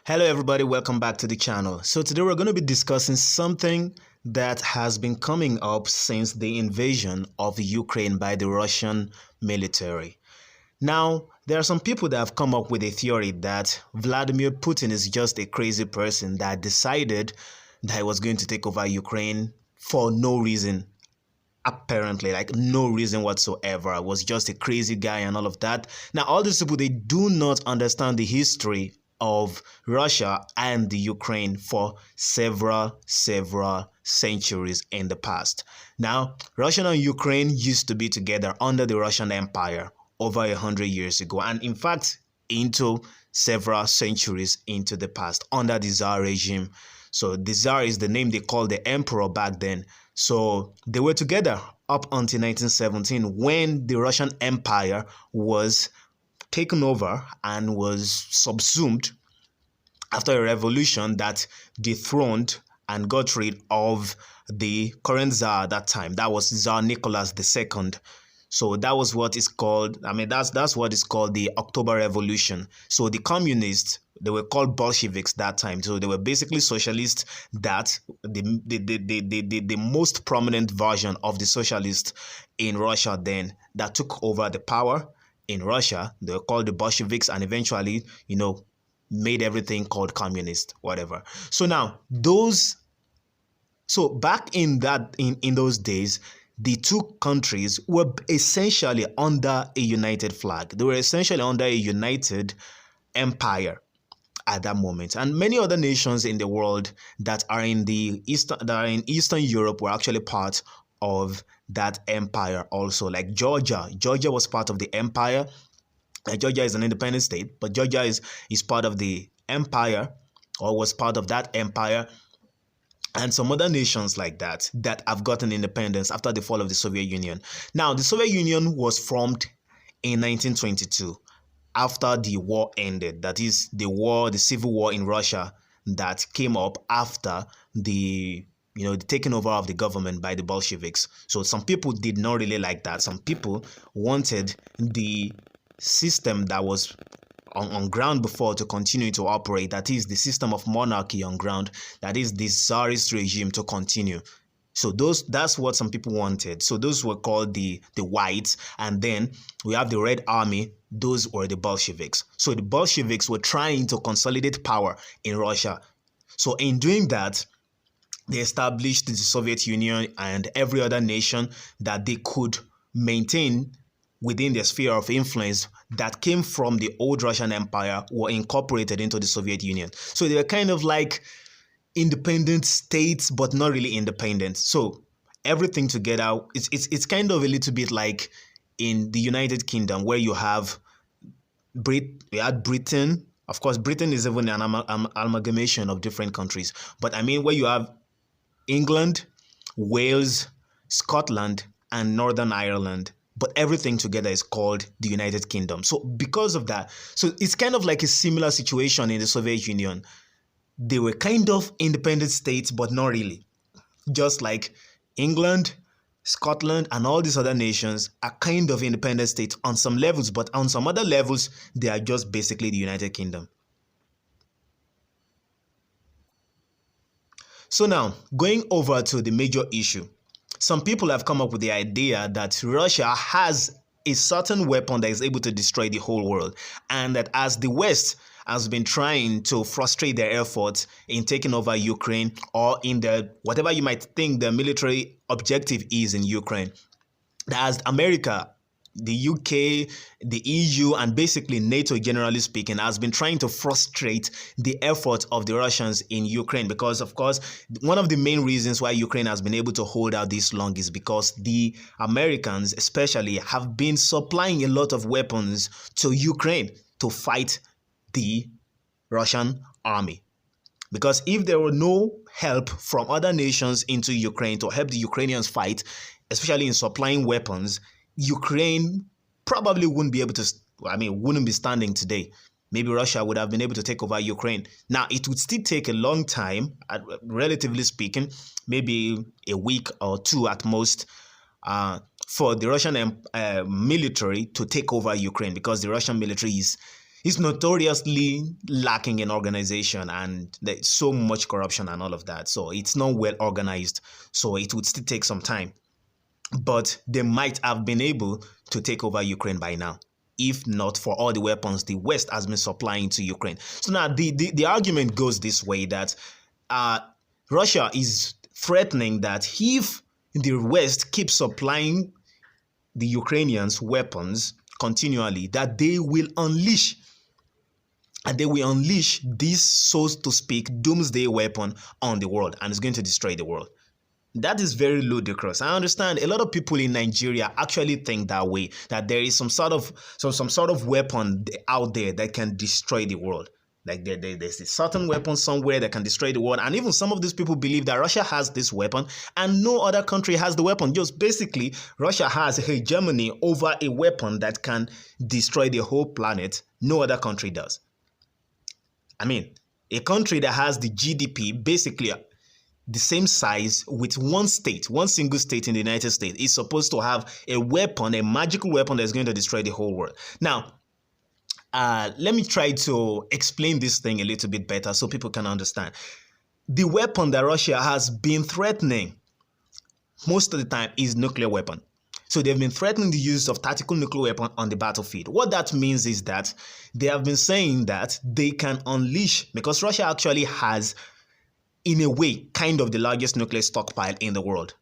Hello everybody, welcome back to the channel. So today we're going to be discussing something that has been coming up since the invasion of Ukraine by the Russian military. Now, there are some people that have come up with a theory that Vladimir Putin is just a crazy person that decided that he was going to take over Ukraine for no reason. Apparently, like no reason whatsoever. I was just a crazy guy and all of that. Now, all these people, they do not understand the history of Russia and the Ukraine for several centuries in the past. Now, Russia and Ukraine used to be together under the Russian Empire over 100 years ago, and in fact, into several centuries into the past under the Tsar regime. So the Tsar is the name they called the emperor back then. So they were together up until 1917 when the Russian Empire was taken over and was subsumed after a revolution that dethroned and got rid of the current Tsar at that time. That was Tsar Nicholas II. So that was what is called, that's what is called the October Revolution. So the communists, they were called Bolsheviks that time. So they were basically socialists, that the most prominent version of the socialists in Russia then that took over the power in Russia. They were called the Bolsheviks and eventually, made everything called communist, whatever. So now back in those days, the two countries were essentially under a united flag. They were essentially under a united empire at that moment. And many other nations in the world that are in Eastern Europe were actually part of that empire also. Like Georgia. Georgia was part of the empire. Georgia is an independent state, but Georgia is part of the empire, or was part of that empire. And some other nations like that have gotten independence after the fall of the Soviet Union. Now, the Soviet Union was formed in 1922 after the war ended. That is the civil war in Russia that came up after the taking over of the government by the Bolsheviks. So some people did not really like that. Some people wanted the system that was on ground before to continue to operate, that is the system of monarchy on ground, that is the Tsarist regime, to continue. So that's what some people wanted. So those were called the whites, and then we have the Red Army. Those were the Bolsheviks. So the Bolsheviks were trying to consolidate power in Russia. So in doing that, they established the Soviet Union and every other nation that they could maintain within their sphere of influence that came from the old Russian Empire were incorporated into the Soviet Union. So they were kind of like independent states, but not really independent. So everything together, it's kind of a little bit like in the United Kingdom, where you have Britain. Of course, Britain is even an amalgamation of different countries. But I mean, where you have England, Wales, Scotland, and Northern Ireland. But everything together is called the United Kingdom. So because of that, so it's kind of like a similar situation in the Soviet Union. They were kind of independent states, but not really. Just like England, Scotland, and all these other nations are kind of independent states on some levels, but on some other levels, they are just basically the United Kingdom. So now, going over to the major issue. Some people have come up with the idea that Russia has a certain weapon that is able to destroy the whole world, and that as the West has been trying to frustrate their efforts in taking over Ukraine, or in whatever you might think the military objective is in Ukraine, that as America, the UK, the EU, and basically NATO, generally speaking, has been trying to frustrate the efforts of the Russians in Ukraine. Because, of course, one of the main reasons why Ukraine has been able to hold out this long is because the Americans, especially, have been supplying a lot of weapons to Ukraine to fight the Russian army. Because if there were no help from other nations into Ukraine to help the Ukrainians fight, especially in supplying weapons, Ukraine probably wouldn't be standing today. Maybe Russia would have been able to take over Ukraine. Now, it would still take a long time, relatively speaking, maybe a week or two at most, for the Russian military to take over Ukraine, because the Russian military is It's notoriously lacking in organization, and there's so much corruption and all of that. So it's not well organized. So it would still take some time. But they might have been able to take over Ukraine by now, if not for all the weapons the West has been supplying to Ukraine. So now the argument goes this way, that Russia is threatening that if the West keeps supplying the Ukrainians weapons continually, that they will unleash this, so to speak, doomsday weapon on the world, and it's going to destroy the world. That is very ludicrous. I understand a lot of people in Nigeria actually think that way, that there is some sort of weapon out there that can destroy the world. Like there's a certain weapon somewhere that can destroy the world. And even some of these people believe that Russia has this weapon and no other country has the weapon. Just basically, Russia has hegemony over a weapon that can destroy the whole planet. No other country does. I mean, a country that has the GDP basically the same size with one single state in the United States is supposed to have a weapon, a magical weapon that's going to destroy the whole world. Now, let me try to explain this thing a little bit better so people can understand. The weapon that Russia has been threatening most of the time is nuclear weapon. So they've been threatening the use of tactical nuclear weapon on the battlefield. What that means is that they have been saying that they can unleash, because Russia actually has, in a way, kind of the largest nuclear stockpile in the world.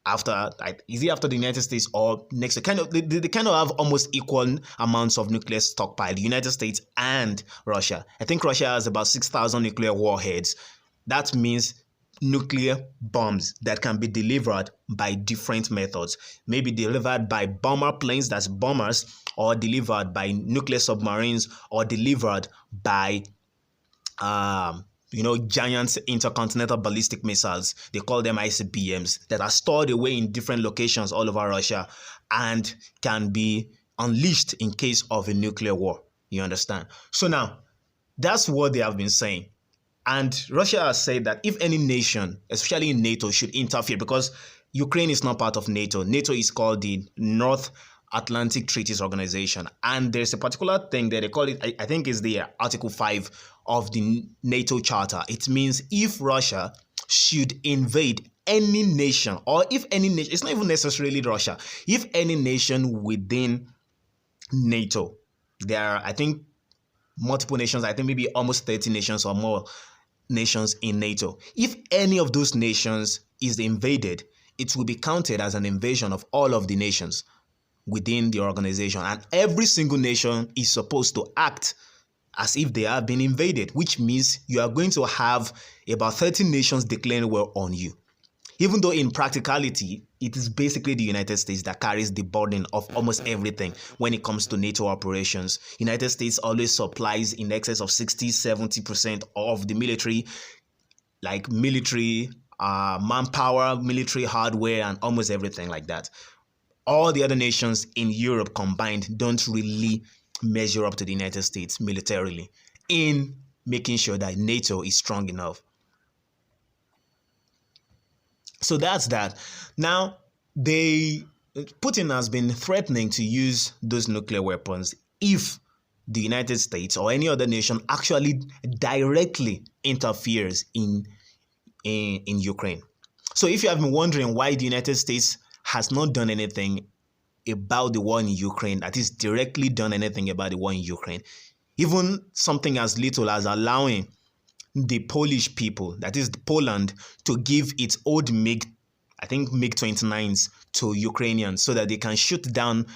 Is it after the United States or next? They kind of have almost equal amounts of nuclear stockpile, the United States and Russia. I think Russia has about 6,000 nuclear warheads. That means nuclear bombs that can be delivered by different methods. Maybe delivered by bomber planes, that's bombers, or delivered by nuclear submarines, or delivered by giant intercontinental ballistic missiles. They call them ICBMs, that are stored away in different locations all over Russia and can be unleashed in case of a nuclear war. You understand? So now, that's what they have been saying. And Russia has said that if any nation, especially in NATO, should interfere, because Ukraine is not part of NATO. NATO is called the North Atlantic Treaties Organization. And there's a particular thing that they call it, I think is the Article 5 of the NATO Charter. It means if Russia should invade any nation, or if any nation, it's not even necessarily Russia, if any nation within NATO, there are, I think, multiple nations, I think maybe almost 30 nations or more nations in NATO. If any of those nations is invaded, it will be counted as an invasion of all of the nations within the organization. And every single nation is supposed to act as if they have been invaded, which means you are going to have about 30 nations declaring war on you. Even though in practicality, it is basically the United States that carries the burden of almost everything when it comes to NATO operations. United States always supplies in excess of 60-70% of the military manpower, military hardware, and almost everything like that. All the other nations in Europe combined don't really measure up to the United States militarily in making sure that NATO is strong enough. So that's that. Now, Putin has been threatening to use those nuclear weapons if the United States or any other nation actually directly interferes in Ukraine. So if you have been wondering why the United States has not done anything about the war in Ukraine, that is directly done anything about the war in Ukraine, even something as little as allowing the Polish people, that is Poland, to give its old MiG-29s to Ukrainians so that they can shoot down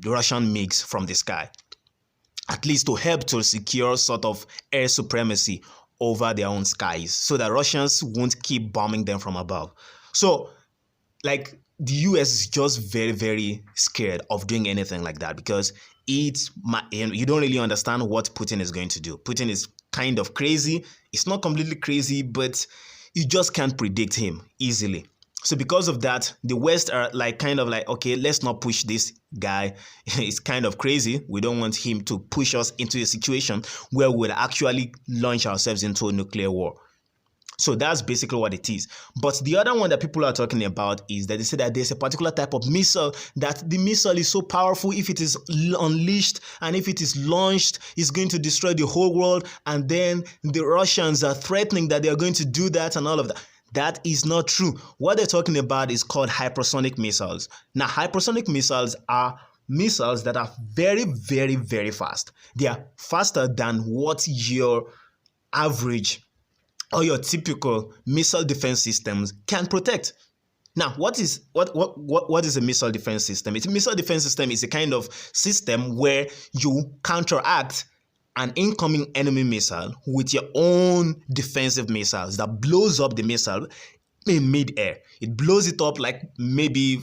the Russian MiGs from the sky, at least to help to secure sort of air supremacy over their own skies so that Russians won't keep bombing them from above. So, the US is just very, very scared of doing anything like that because you don't really understand what Putin is going to do. Putin is kind of crazy. It's not completely crazy, but you just can't predict him easily. So because of that, the West are okay, let's not push this guy. It's kind of crazy. We don't want him to push us into a situation where we'll actually launch ourselves into a nuclear war. So that's basically what it is. But the other one that people are talking about is that they say that there's a particular type of missile, that the missile is so powerful, if it is unleashed and if it is launched, it's going to destroy the whole world. And then the Russians are threatening that they are going to do that and all of that. That is not true. What they're talking about is called hypersonic missiles. Now, hypersonic missiles are missiles that are very, very, very fast. They are faster than what your average or your typical missile defense systems can protect. Now, what is a missile defense system? A missile defense system is a kind of system where you counteract an incoming enemy missile with your own defensive missiles that blows up the missile in mid-air. It blows it up like maybe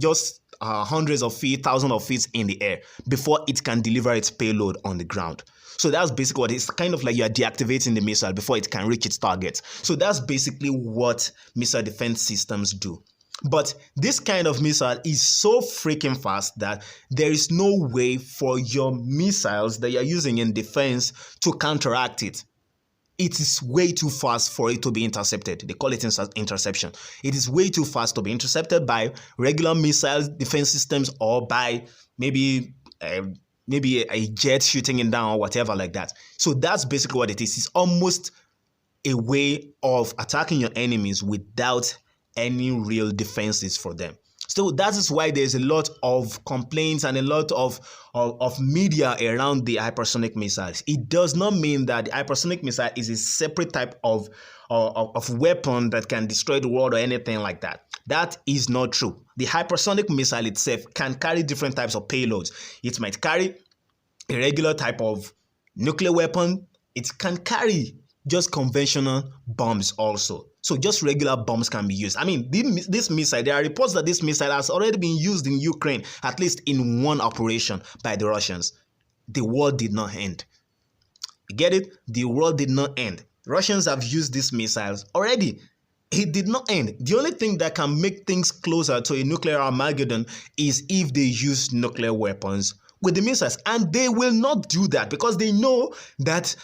just hundreds of feet, thousands of feet in the air before it can deliver its payload on the ground. So that's basically what it's kind of like. You are deactivating the missile before it can reach its target. So that's basically what missile defense systems do. But this kind of missile is so freaking fast that there is no way for your missiles that you're using in defense to counteract it. It is way too fast for it to be intercepted. They call it interception. It is way too fast to be intercepted by regular missile defense systems or by maybe a jet shooting it down or whatever like that. So that's basically what it is. It's almost a way of attacking your enemies without any real defenses for them. So that is why there's a lot of complaints and a lot of media around the hypersonic missiles. It does not mean that the hypersonic missile is a separate type of weapon that can destroy the world or anything like that. That is not true. The hypersonic missile itself can carry different types of payloads. It might carry a regular type of nuclear weapon. It can carry just conventional bombs also. So just regular bombs can be used. I mean, this missile, there are reports that this missile has already been used in Ukraine, at least in one operation by the Russians. The war did not end. You get it? The war did not end. Russians have used these missiles already. It did not end. The only thing that can make things closer to a nuclear Armageddon is if they use nuclear weapons with the missiles. And they will not do that because they know that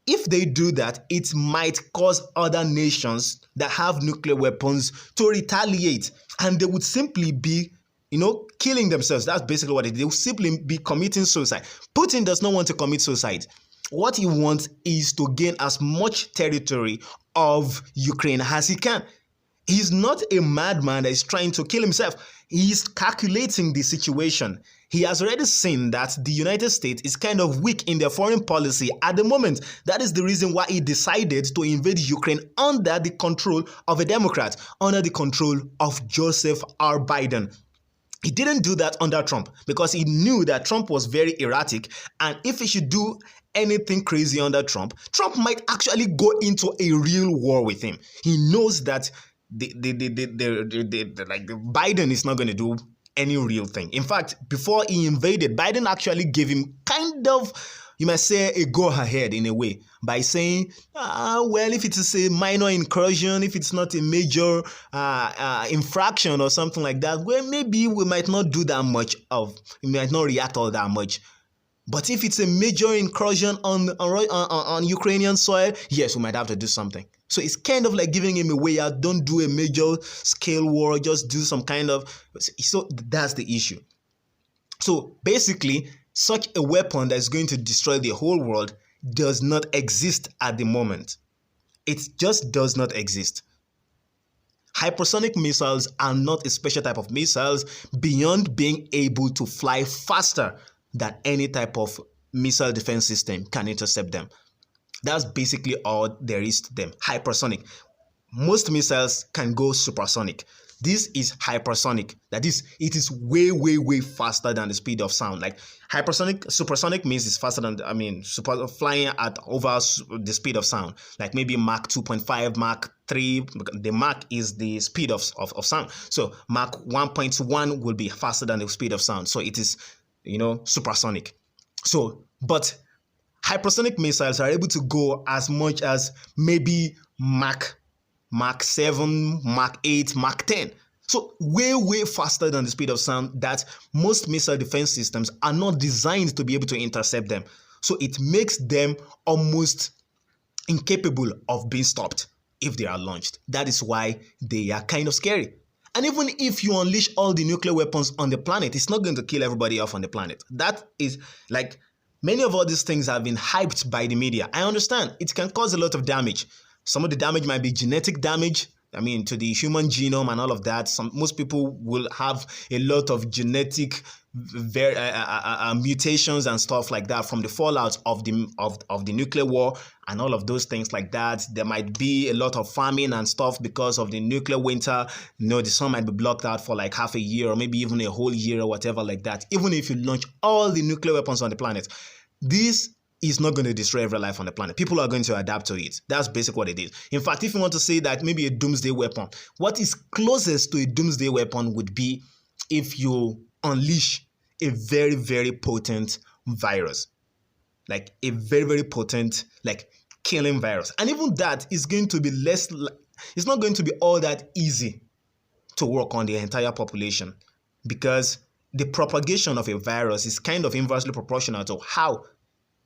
if they do that, it might cause other nations that have nuclear weapons to retaliate. And they would simply be, killing themselves. That's basically what it is. They will simply be committing suicide. Putin does not want to commit suicide. What he wants is to gain as much territory of Ukraine as he can. He's not a madman that is trying to kill himself. He's calculating the situation. He has already seen that the United States is kind of weak in their foreign policy at the moment. That is the reason why he decided to invade Ukraine under the control of a Democrat, under the control of Joseph R. Biden. He didn't do that under Trump because he knew that Trump was very erratic, and if he should do anything crazy under Trump, Trump might actually go into a real war with him. He knows that Biden is not going to do any real thing. In fact, before he invaded, Biden actually gave him kind of, you might say, a go-ahead in a way by saying, well, if it is a minor incursion, if it's not a major infraction or something like that, well, maybe we might not do that much we might not react all that much. But if it's a major incursion on Ukrainian soil, yes, we might have to do something. So it's kind of like giving him a way out. Don't do a major scale war, just do some kind of... So that's the issue. So basically, such a weapon that's going to destroy the whole world does not exist at the moment. It just does not exist. Hypersonic missiles are not a special type of missiles beyond being able to fly faster than any type of missile defense system can intercept them. That's basically all there is to them. Hypersonic. Most missiles can go supersonic. This is hypersonic. That is, it is way, way, way faster than the speed of sound. Like supersonic means it's faster than, flying at over the speed of sound. Like maybe Mach 2.5, Mach 3. The Mach is the speed of sound. So Mach 1.1 will be faster than the speed of sound. So it is, supersonic. So, but hypersonic missiles are able to go as much as maybe Mach 7, Mach 8, Mach 10. So way, way faster than the speed of sound that most missile defense systems are not designed to be able to intercept them. So it makes them almost incapable of being stopped if they are launched. That is why they are kind of scary. And even if you unleash all the nuclear weapons on the planet, it's not going to kill everybody off on the planet. That is like many of all these things have been hyped by the media. I understand it can cause a lot of damage. Some of the damage might be genetic damage. I mean, to the human genome and all of that. Most people will have a lot of genetic mutations and stuff like that from the fallout of the nuclear war and all of those things like that. There might be a lot of famine and stuff because of the nuclear winter. The sun might be blocked out for like half a year or maybe even a whole year or whatever like that. Even if you launch all the nuclear weapons on the planet, this is not going to destroy every life on the planet. People are going to adapt to it. That's basically what it is. In fact, if you want to say that maybe a doomsday weapon, what is closest to a doomsday weapon would be if you unleash a very, very potent virus. Like a very, very potent, like killing virus. And even that is going to be it's not going to be all that easy to work on the entire population, because the propagation of a virus is kind of inversely proportional to how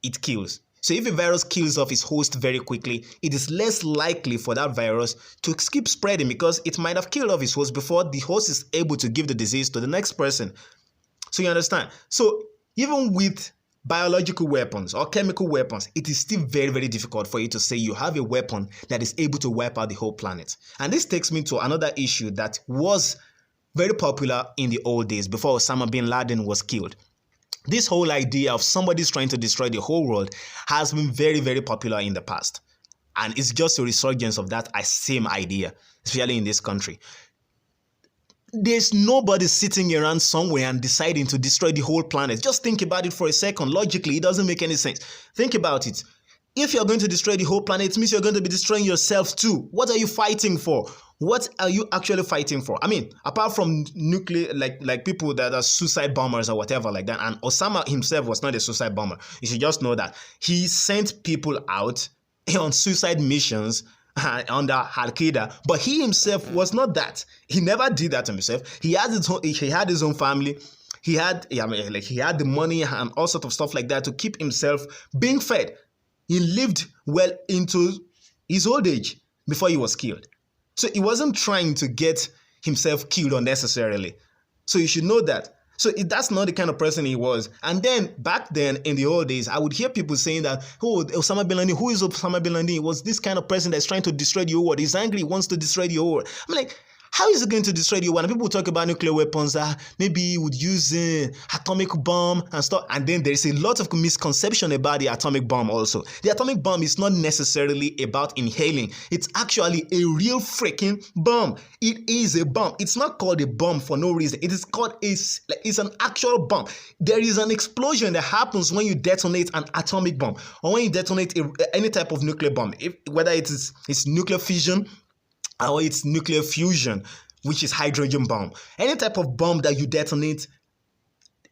it kills. So if a virus kills off its host very quickly, it is less likely for that virus to keep spreading because it might have killed off its host before the host is able to give the disease to the next person. So you understand? So even with biological weapons or chemical weapons, it is still very, very difficult for you to say you have a weapon that is able to wipe out the whole planet. And this takes me to another issue that was very popular in the old days before Osama bin Laden was killed. This whole idea of somebody's trying to destroy the whole world has been very, very popular in the past. And it's just a resurgence of that same idea, especially in this country. There's nobody sitting around somewhere and deciding to destroy the whole planet. Just think about it for a second. Logically, it doesn't make any sense. Think about it. If you're going to destroy the whole planet, it means you're going to be destroying yourself too. What are you fighting for? What are you actually fighting for? I mean, apart from nuclear, like people that are suicide bombers or whatever like that, and Osama himself was not a suicide bomber. You should just know that. He sent people out on suicide missions under Al-Qaeda, but he himself was not that. He never did that to himself. He had his own family. He had the money and all sorts of stuff like that to keep himself being fed. He lived well into his old age before he was killed. So he wasn't trying to get himself killed unnecessarily. So you should know that. So that's not the kind of person he was. And then back then in the old days, I would hear people saying that, oh, Osama bin Laden, who is Osama bin Laden? He was this kind of person that's trying to destroy the whole world. He's angry, he wants to destroy the whole world. I'm like, how is it going to destroy the world? And people talk about nuclear weapons, maybe he would use atomic bomb and stuff. And then there is a lot of misconception about the atomic bomb also. The atomic bomb is not necessarily about inhaling. It's actually a real freaking bomb. It is a bomb. It's not called a bomb for no reason. It is called it's an actual bomb. There is an explosion that happens when you detonate an atomic bomb or when you detonate any type of nuclear bomb, whether it's nuclear fission or it's nuclear fusion, which is hydrogen bomb. Any type of bomb that you detonate,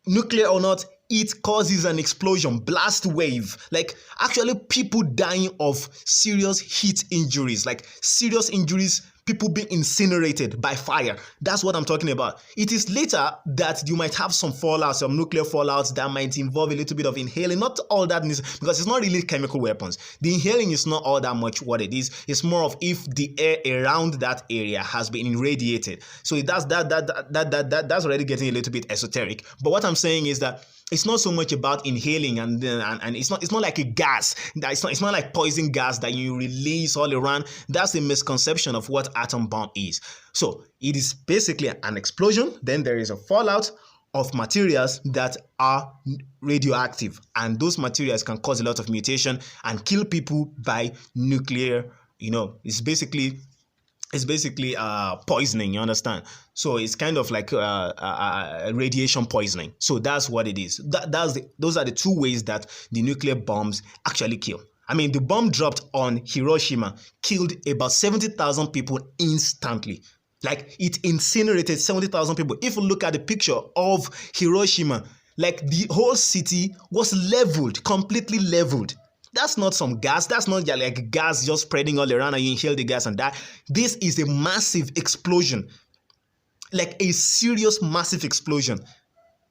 nuclear or not, it causes an explosion, blast wave. Like actually people dying of serious heat injuries, like serious injuries, people being incinerated by fire. That's what I'm talking about. It is later that you might have some fallout, some nuclear fallouts that might involve a little bit of inhaling. Not all that, because it's not really chemical weapons. The inhaling is not all that much what it is. It's more of if the air around that area has been irradiated. So that's already getting a little bit esoteric. But what I'm saying is that it's not so much about inhaling and it's not like a gas. It's not like poison gas that you release all around. That's a misconception of what atom bomb is. So it is basically an explosion. Then there is a fallout of materials that are radioactive, and those materials can cause a lot of mutation and kill people by nuclear. It's basically poisoning, you understand? So it's kind of like radiation poisoning. So that's what it is. Those are the two ways that the nuclear bombs actually kill. I mean, the bomb dropped on Hiroshima killed about 70,000 people instantly. Like it incinerated 70,000 people. If you look at the picture of Hiroshima, like the whole city was leveled, completely leveled. That's not some gas. That's not like gas just spreading all around and you inhale the gas and die. This is a massive explosion, like a serious massive explosion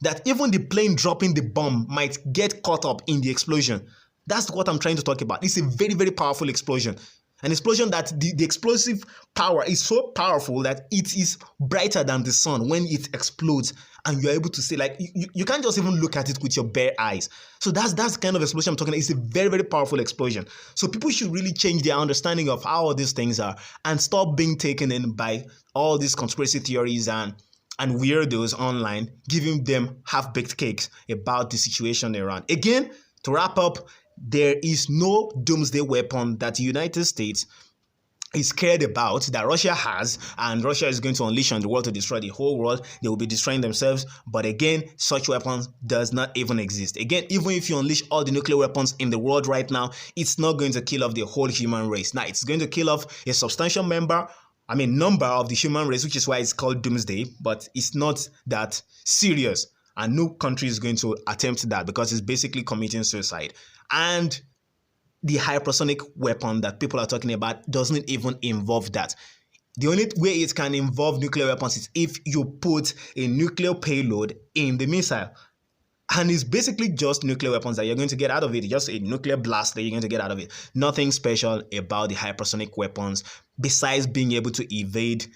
that even the plane dropping the bomb might get caught up in the explosion. That's what I'm trying to talk about. It's a very, very powerful explosion. An explosion that the explosive power is so powerful that it is brighter than the sun when it explodes, and you're able to see, like, you can't just even look at it with your bare eyes. So that's the kind of explosion I'm talking about. It's a very, very powerful explosion. So people should really change their understanding of how all these things are and stop being taken in by all these conspiracy theories and weirdos online, giving them half-baked cakes about the situation they're on. Again, to wrap up, there is no doomsday weapon that the United States is scared about that Russia has, and Russia is going to unleash on the world to destroy the whole world. They will be destroying themselves. But again, such weapons does not even exist. Again, even if you unleash all the nuclear weapons in the world right now, it's not going to kill off the whole human race. Now, it's going to kill off a substantial number of the human race, which is why it's called doomsday, but it's not that serious. And no country is going to attempt that because it's basically committing suicide. And the hypersonic weapon that people are talking about doesn't even involve that. The only way it can involve nuclear weapons is if you put a nuclear payload in the missile. And it's basically just nuclear weapons that you're going to get out of it. Just a nuclear blast that you're going to get out of it. Nothing special about the hypersonic weapons besides being able to evade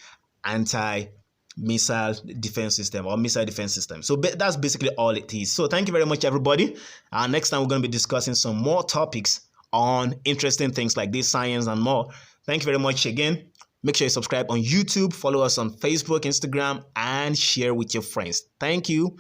anti-missile defense system or missile defense system. So that's basically all it is. So thank you very much, everybody. Next time we're going to be discussing some more topics on interesting things like this, science and more. Thank you very much again. Make sure you subscribe on YouTube, follow us on Facebook, Instagram, and share with your friends. Thank you.